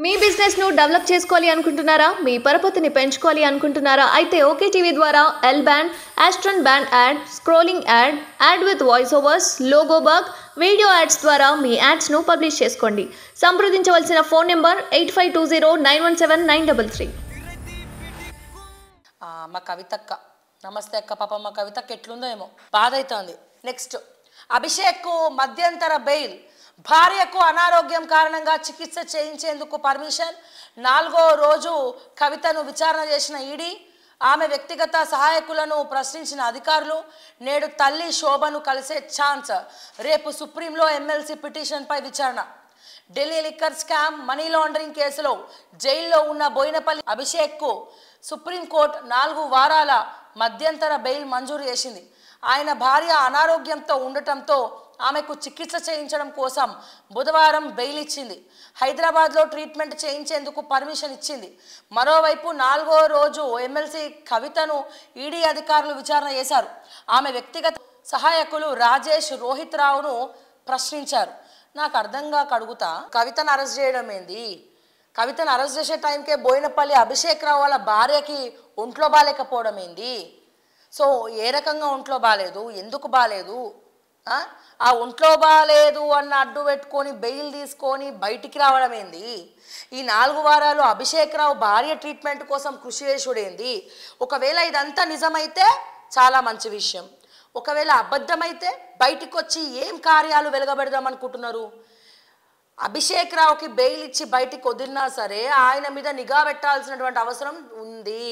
మీ business ను develop చేసుకోవాలి అనుకుంటున్నారా? మీ పరపతిని పెంచుకోవాలి అనుకుంటున్నారా? అయితే ఓకే టీవీ ద్వారా ఎల్ బ్యాండ్, ఆస్ట్రన్ band ad, scrolling ad, ad with voice overs, logo bug, video ads ద్వారా మీ యాడ్స్ ను పబ్లిష్ చేసుకోండి. సంప్రదించవలసిన ఫోన్ నెంబర్ 8520917933. మా కవితక్క నమస్తే అక్క. పాప మా కవితక్క ఎట్లుందో ఏమో బాధ అవుతుంది. నెక్స్ట్, అభిషేక్ మధ్యంతర బెయిల్. భార్యకు అనారోగ్యం కారణంగా చికిత్స చేయించేందుకు పర్మిషన్. 4వ రోజు కవితను విచారణ చేసిన ఈడీ, ఆమె వ్యక్తిగత సహాయకులను ప్రశ్నించిన అధికారులు. నేడు తల్లి శోభను కలిసే ఛాన్స్. రేపు సుప్రీంలో ఎమ్మెల్సీ పిటిషన్పై విచారణ. Delhi liquor scam, money laundering కేసులో జైల్లో ఉన్న బోయినపల్లి అభిషేక్కు సుప్రీంకోర్టు 4 వారాల మధ్యంతర బెయిల్ మంజూరు చేసింది. ఆయన భార్య అనారోగ్యంతో ఉండటంతో ఆమెకు చికిత్స చేయించడం కోసం బుధవారం బెయిల్ ఇచ్చింది. హైదరాబాద్లో ట్రీట్మెంట్ చేయించేందుకు పర్మిషన్ ఇచ్చింది. మరోవైపు 4వ రోజు ఎమ్మెల్సీ కవితను ఈడీ అధికారులు విచారణ చేశారు. ఆమె వ్యక్తిగత సహాయకులు రాజేష్, రోహిత్ రావును ప్రశ్నించారు. నాకు అర్థం కాక అడుగుతా, కవితను అరెస్ట్ చేయడం ఏంది? కవితను అరెస్ట్ చేసే టైంకే బోయినపల్లి అభిషేక్ రావు వాళ్ళ భార్యకి ఒంట్లో బాగాలేకపోవడం ఏంది? సో ఏ రకంగా ఒంట్లో బాగాలేదు, ఎందుకు బాగాలేదు? ఆ ఒంట్లో బాగాలేదు అన్న అడ్డు పెట్టుకొని బెయిల్ తీసుకొని బయటికి రావడం ఏంది? ఈ 4 వారాలు అభిషేక్ రావు భార్య ట్రీట్మెంట్ కోసం కృషి చేసుడేంది? ఒకవేళ ఇదంతా నిజమైతే చాలా మంచి విషయం. ఒకవేళ అబద్ధమైతే బయటికి వచ్చి ఏం కార్యాలు వెలగబెడదాం అనుకుంటున్నారు? అభిషేక్ రావుకి బెయిల్ ఇచ్చి బయటికి వదిలినా సరే ఆయన మీద నిఘా పెట్టాల్సినటువంటి అవసరం ఉంది.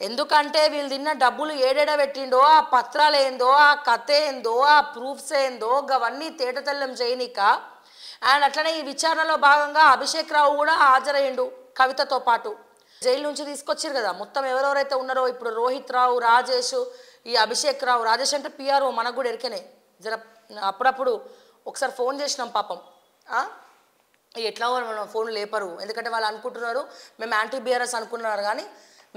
ఎందుకంటే వీళ్ళు తిన్న డబ్బులు ఏడేడ పెట్టిండో, ఆ పత్రాలు ఏందో, ఆ కథ ఏందో, ఆ ప్రూఫ్స్ ఏందో అవన్నీ తేటతెల్లం చేయనిక. అండ్ అట్లనే ఈ విచారణలో భాగంగా అభిషేక్ రావు కూడా హాజరయ్యిండు కవితతో పాటు. జైలు నుంచి తీసుకొచ్చారు కదా మొత్తం ఎవరెవరైతే ఉన్నారో ఇప్పుడు రోహిత్ రావు, రాజేష్, ఈ అభిషేక్ రావు. రాజేష్ అంటే పిఆర్ఓ, మనకు కూడా ఎరికనే. జర అప్పుడప్పుడు ఒకసారి ఫోన్ చేసినాం పాపం. ఎట్లా మనం ఫోన్ లేపరు, ఎందుకంటే వాళ్ళు అనుకుంటున్నారు మేము యాంటీ బీఆర్ఎస్ అనుకున్నారు, కానీ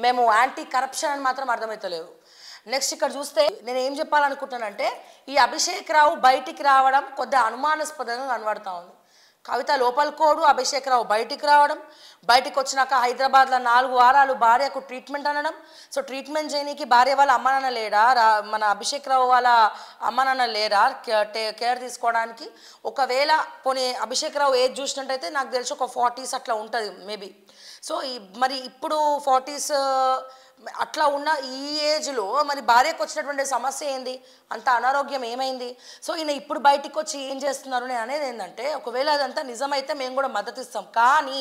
మేము యాంటీ కరప్షన్ అని మాత్రం అర్థమవుతలేవు. నెక్స్ట్ ఇక్కడ చూస్తే నేను ఏం చెప్పాలనుకుంటున్నానంటే, ఈ అభిషేక్ రావు బయటికి రావడం కొద్దిగా అనుమానాస్పదంగా కనబడతా ఉంది. కవిత లోపలికోడు, అభిషేక్ రావు బయటికి రావడం, బయటికి వచ్చినాక హైదరాబాద్లో 4 వారాలు భార్యకు ట్రీట్మెంట్ అనడం. సో ట్రీట్మెంట్ చేయడానికి భార్య వాళ్ళ అమ్మ నాన్న లేడా? మన అభిషేక్ రావు వాళ్ళ అమ్మ నాన్న లేరా కేర్ తీసుకోవడానికి? ఒకవేళ పోనీ అభిషేక్ రావు ఏజ్ చూసినట్టయితే నాకు తెలిసి ఒక 40s అట్లా ఉంటుంది మేబీ. సో మరి ఇప్పుడు 40s అట్లా ఉన్న ఈ ఏజ్లో మరి భార్యకు వచ్చినటువంటి సమస్య ఏంది? అంత అనారోగ్యం ఏమైంది? సో ఈయన ఇప్పుడు బయటికి వచ్చి ఏం చేస్తున్నారు నేను అనేది ఏంటంటే, ఒకవేళ అదంతా నిజమైతే మేము కూడా మద్దతు ఇస్తాం. కానీ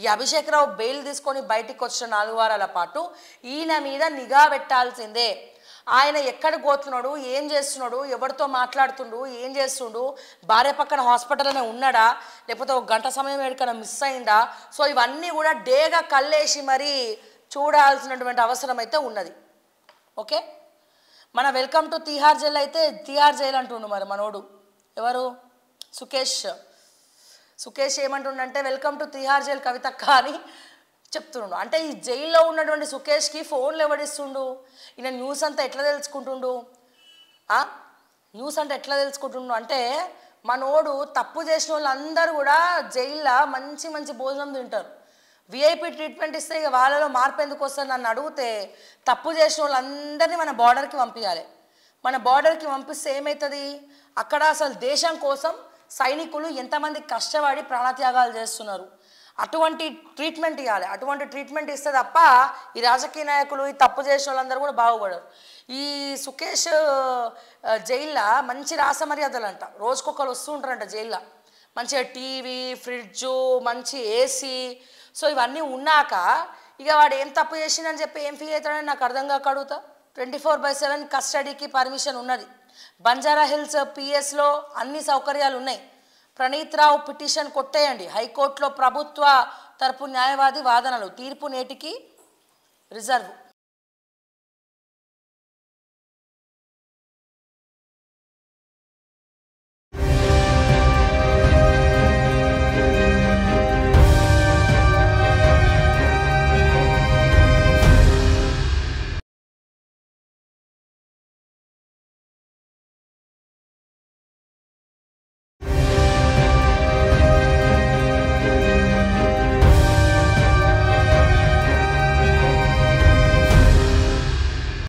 ఈ అభిషేక్ రావు బెయిల్ తీసుకొని బయటికి వచ్చిన 4 వారాల పాటు ఈయన మీద నిఘా పెట్టాల్సిందే. ఆయన ఎక్కడ పోతున్నాడు, ఏం చేస్తున్నాడు, ఎవరితో మాట్లాడుతుండు, ఏం చేస్తుండు, భార్య పక్కన హాస్పిటల్లోనే ఉన్నాడా, లేకపోతే 1 గంట సమయం ఎక్కడికైనా మిస్ అయిందా? సో ఇవన్నీ కూడా డేగా కల్లేసి మరి చూడాల్సినటువంటి అవసరం అయితే ఉన్నది. ఓకే, మన వెల్కమ్ టు తిహార్ జైల్ అయితే తిహార్ జైల్ అంటుండు మరి మనోడు ఎవరు, సుకేష్ ఏమంటుండంటే వెల్కమ్ టు తిహార్ జైల్ కవితక్క అని చెప్తుండు. అంటే ఈ జైల్లో ఉన్నటువంటి సుకేష్కి ఫోన్లు ఎవడిస్తుండు? ఈయన న్యూస్ అంతా ఎట్లా తెలుసుకుంటుండు? న్యూస్ అంటే ఎట్లా తెలుసుకుంటుండు అంటే, మనోడు తప్పు చేసిన వాళ్ళందరూ కూడా జైల్లో మంచి మంచి భోజనం తింటారు. విఐపి ట్రీట్మెంట్ ఇస్తే ఇక వాళ్ళలో మార్పు ఎందుకు వస్తుంది? నన్ను అడిగితే తప్పు చేసిన వాళ్ళందరినీ మన బార్డర్కి పంపించాలి. మన బార్డర్కి పంపిస్తే ఏమవుతుంది? అక్కడ అసలు దేశం కోసం సైనికులు ఎంతమంది కష్టపడి ప్రాణత్యాగాలు చేస్తున్నారు. అటువంటి ట్రీట్మెంట్ ఇవ్వాలి. అటువంటి ట్రీట్మెంట్ ఇస్తే తప్ప ఈ రాజకీయ నాయకులు, ఈ తప్పు చేసిన వాళ్ళందరూ కూడా బాగుపడరు. ఈ సుకేష్ జైల్లో మంచి రాసమర్యాదలు అంట, రోజుకొకరు వస్తూ ఉంటారంట జైల్లో. మంచిగా టీవీ, ఫ్రిడ్జు, మంచి ఏసీ. సో ఇవన్నీ ఉన్నాక ఇక వాడు ఏం తప్పు చేసిందని చెప్పి ఏం ఫీల్ అవుతాడని నాకు అర్థం కాక అడుగుతా. 24/7 కస్టడీకి పర్మిషన్ ఉన్నది. బంజారా హిల్స్ పిఎస్లో అన్ని సౌకర్యాలు ఉన్నాయి. ప్రణీత్ రావు పిటిషన్ కొట్టేయండి. హైకోర్టులో ప్రభుత్వ తరపు న్యాయవాది వాదనలు. తీర్పు నేటికి రిజర్వ్.